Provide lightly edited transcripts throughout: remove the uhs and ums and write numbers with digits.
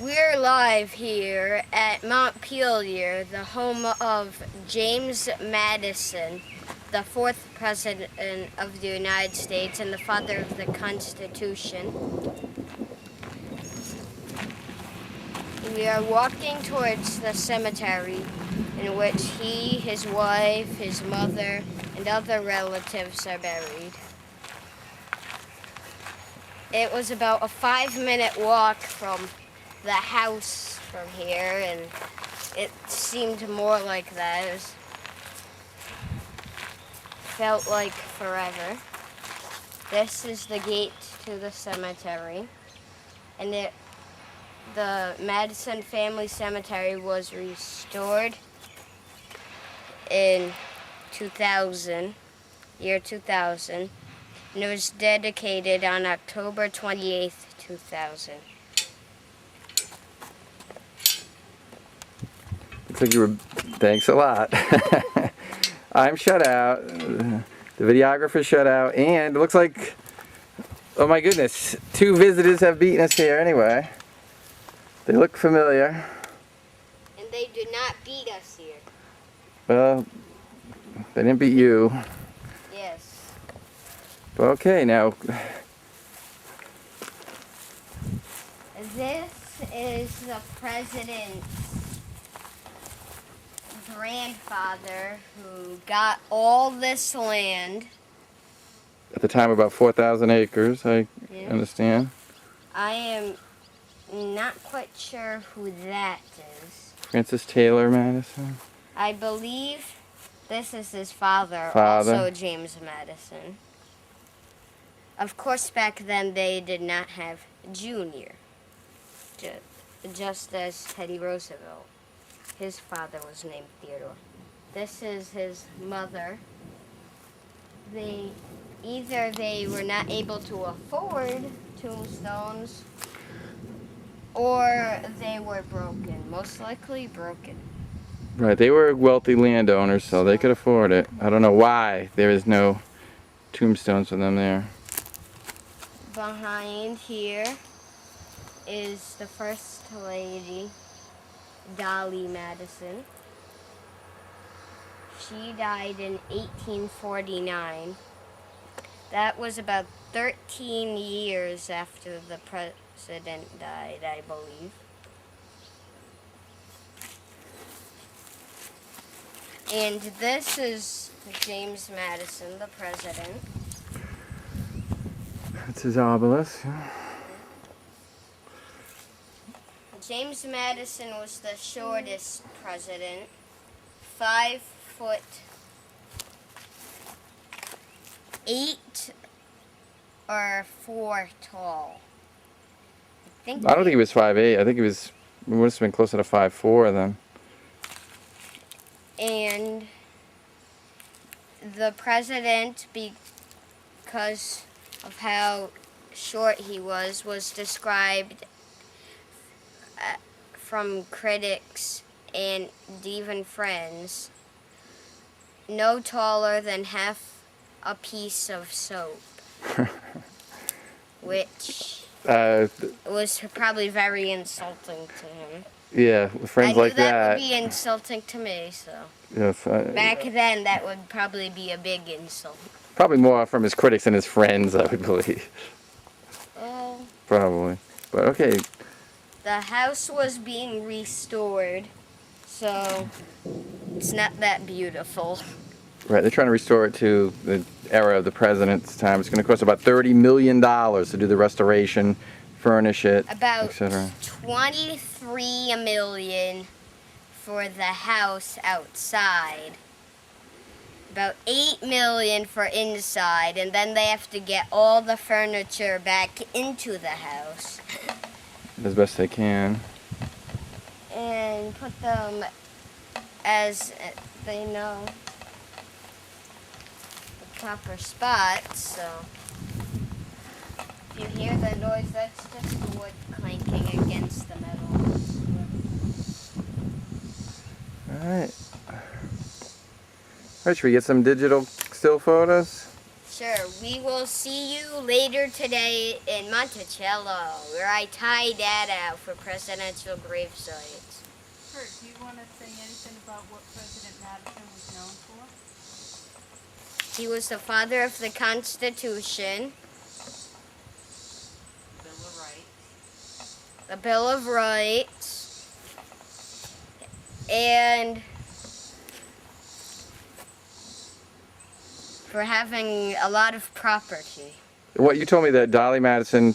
We're live here at Montpelier, the home of James Madison, the fourth president of the United States and the father of the Constitution. We are walking towards the cemetery in which he, his wife, his mother, and other relatives are buried. It was about a 5-minute walk from the house from here, and it seemed more like that. It felt like forever. This is the gate to the cemetery, and the Madison Family Cemetery was restored in 2000, year 2000, and it was dedicated on October 28th, 2000. Looks like you were. Thanks a lot. I'm shut out. The videographer's shut out, and it looks like, oh my goodness, 2 visitors have beaten us here anyway. They look familiar. And they did not beat us here. Well, they didn't beat you. Yes. Okay, now. This is the president's grandfather who got all this land. At the time, about 4,000 acres, I understand. I am not quite sure who that is. Francis Taylor Madison. I believe this is his father, Father. also James Madison. Of course, back then they did not have Junior, just as Teddy Roosevelt. His father was named Theodore. This is his mother. Either they were not able to afford tombstones, or they were broken. Most likely broken. Right, they were wealthy landowners, so they could afford it. I don't know why there is no tombstones for them there. Behind here is the First Lady Dolley Madison. She died in 1849. That was about 13 years after the president died, I believe. And this is James Madison, the president. That's his obelisk. James Madison was the shortest president, 5'8" or 4 tall. I don't think he was 5'8". I think he must have been closer to 5'4" then. And the president, because of how short he was described from critics and even friends, no taller than half a piece of soap, which was probably very insulting to him. Yeah, friends like that. That would be insulting to me, so. Yes. Back then, that would probably be a big insult. Probably more from his critics than his friends, I would believe. Oh. Probably. But okay. The house was being restored, so it's not that beautiful. Right, they're trying to restore it to the era of the president's time. It's going to cost about $30 million to do the restoration, furnish it, about etc. $23 million for the house outside. About $8 million for inside, and then they have to get all the furniture back into the house. As best they can. And put them as they know the proper spots, so if you hear the noise, that's just the wood clanking against the metal. Alright, should we get some digital still photos? Sure. We will see you later today in Monticello, where I tie Dad out for presidential gravesites. Kurt, do you want to say anything about what President Madison was known for? He was the father of the Constitution, Bill of Rights. the Bill of Rights, and for having a lot of property. What you told me that Dolley Madison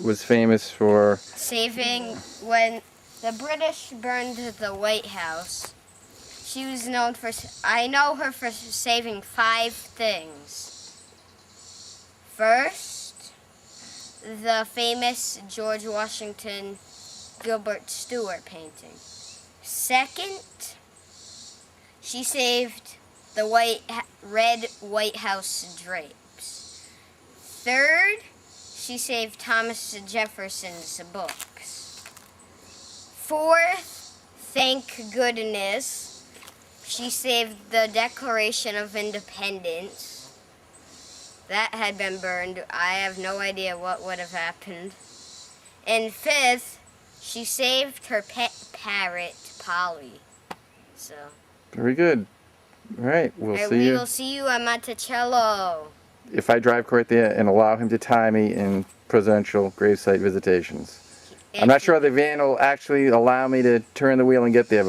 was famous for? Saving, when the British burned the White House, she was known for, I know her for saving 5 things. First, the famous George Washington Gilbert Stuart painting. Second, she saved the red White House drapes. Third, she saved Thomas Jefferson's books. Fourth, thank goodness, she saved the Declaration of Independence. That had been burned. I have no idea what would have happened. And fifth, she saved her pet parrot, Polly. So. Very good. All right, we'll see We you. will see you at Monticello. If I drive Court there and allow him to tie me in presidential gravesite visitations. I'm not sure the van will actually allow me to turn the wheel and get there, but